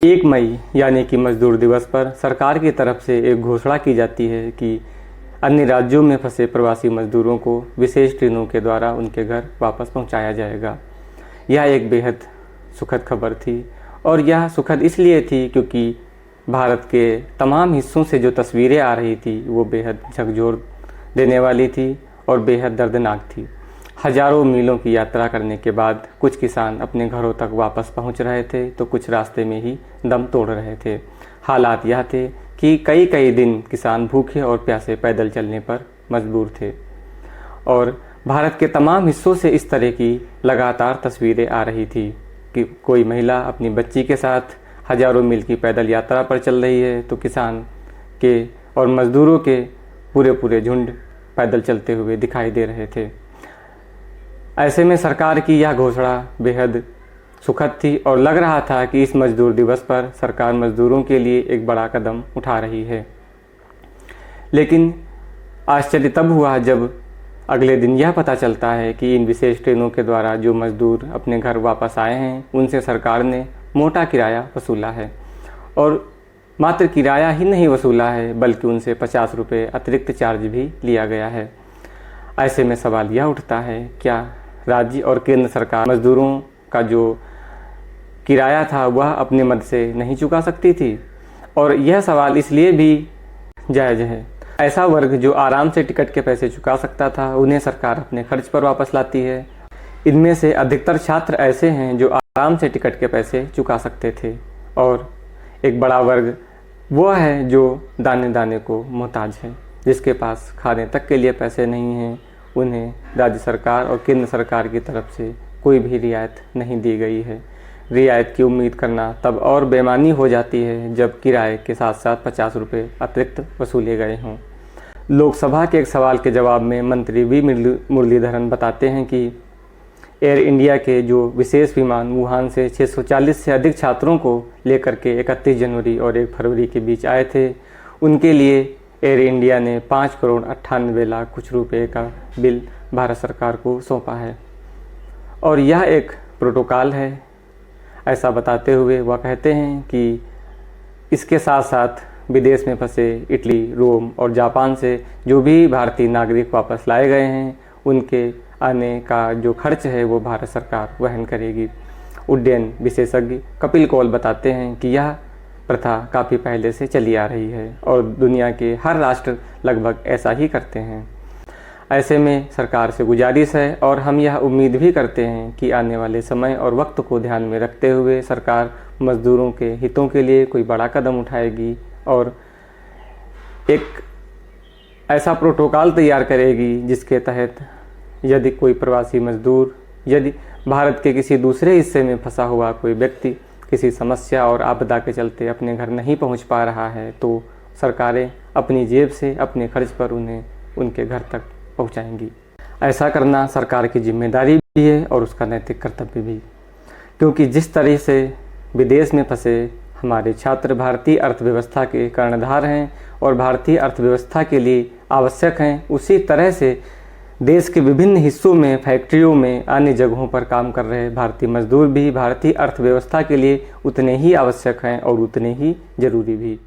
1 मई यानी कि मजदूर दिवस पर सरकार की तरफ से एक घोषणा की जाती है कि अन्य राज्यों में फंसे प्रवासी मजदूरों को विशेष ट्रेनों के द्वारा उनके घर वापस पहुंचाया जाएगा। यह एक बेहद सुखद खबर थी और यह सुखद इसलिए थी क्योंकि भारत के तमाम हिस्सों से जो तस्वीरें आ रही थी वो बेहद झकझोर देने वाली थी और बेहद दर्दनाक थी। हजारों मीलों की यात्रा करने के बाद कुछ किसान अपने घरों तक वापस पहुंच रहे थे तो कुछ रास्ते में ही दम तोड़ रहे थे। हालात यह थे कि कई कई दिन किसान भूखे और प्यासे पैदल चलने पर मजबूर थे और भारत के तमाम हिस्सों से इस तरह की लगातार तस्वीरें आ रही थी कि कोई महिला अपनी बच्ची के साथ हजारों मील की पैदल यात्रा पर चल रही है तो किसान के और मजदूरों के पूरे पूरे झुंड पैदल चलते हुए दिखाई दे रहे थे। ऐसे में सरकार की यह घोषणा बेहद सुखद थी और लग रहा था कि इस मजदूर दिवस पर सरकार मजदूरों के लिए एक बड़ा कदम उठा रही है। लेकिन आश्चर्य तब हुआ जब अगले दिन यह पता चलता है कि इन विशेष ट्रेनों के द्वारा जो मजदूर अपने घर वापस आए हैं उनसे सरकार ने मोटा किराया वसूला है और मात्र किराया ही नहीं वसूला है बल्कि उनसे 50 रुपये अतिरिक्त चार्ज भी लिया गया है। ऐसे में सवाल यह उठता है, क्या राज्य और केंद्र सरकार मजदूरों का जो किराया था वह अपने मद से नहीं चुका सकती थी? और यह सवाल इसलिए भी जायज़ है। ऐसा वर्ग जो आराम से टिकट के पैसे चुका सकता था उन्हें सरकार अपने खर्च पर वापस लाती है। इनमें से अधिकतर छात्र ऐसे हैं जो आराम से टिकट के पैसे चुका सकते थे और एक बड़ा वर्ग वो है जो दाने दाने को मोहताज है, जिसके पास खाने तक के लिए पैसे नहीं हैं। उन्हें राज्य सरकार और केंद्र सरकार की तरफ से कोई भी रियायत नहीं दी गई है। रियायत की उम्मीद करना तब और बेईमानी हो जाती है जब किराए के साथ साथ 50 रुपये अतिरिक्त वसूले गए हों। लोकसभा के एक सवाल के जवाब में मंत्री वी मुरलीधरन बताते हैं कि एयर इंडिया के जो विशेष विमान वुहान से 640 से अधिक छात्रों को लेकर के 31 जनवरी और 1 फरवरी के बीच आए थे, उनके लिए एयर इंडिया ने 5 करोड़ 98 लाख कुछ रुपए का बिल भारत सरकार को सौंपा है और यह एक प्रोटोकॉल है। ऐसा बताते हुए वह कहते हैं कि इसके साथ साथ विदेश में फंसे इटली, रोम और जापान से जो भी भारतीय नागरिक वापस लाए गए हैं उनके आने का जो खर्च है वो भारत सरकार वहन करेगी। उड्डयन विशेषज्ञ कपिल कौल बताते हैं कि यह प्रथा काफ़ी पहले से चली आ रही है और दुनिया के हर राष्ट्र लगभग ऐसा ही करते हैं। ऐसे में सरकार से गुजारिश है और हम यह उम्मीद भी करते हैं कि आने वाले समय और वक्त को ध्यान में रखते हुए सरकार मजदूरों के हितों के लिए कोई बड़ा कदम उठाएगी और एक ऐसा प्रोटोकॉल तैयार करेगी जिसके तहत यदि कोई प्रवासी मजदूर यदि भारत के किसी दूसरे हिस्से में फंसा हुआ कोई व्यक्ति किसी समस्या और आपदा के चलते अपने घर नहीं पहुंच पा रहा है तो सरकारें अपनी जेब से अपने खर्च पर उन्हें उनके घर तक पहुंचाएंगी। ऐसा करना सरकार की जिम्मेदारी भी है और उसका नैतिक कर्तव्य भी, क्योंकि जिस तरह से विदेश में फंसे हमारे छात्र भारतीय अर्थव्यवस्था के कर्णधार हैं और भारतीय अर्थव्यवस्था के लिए आवश्यक हैं, उसी तरह से देश के विभिन्न हिस्सों में, फैक्ट्रियों में, अन्य जगहों पर काम कर रहे भारतीय मजदूर भी भारतीय अर्थव्यवस्था के लिए उतने ही आवश्यक हैं और उतने ही जरूरी भी।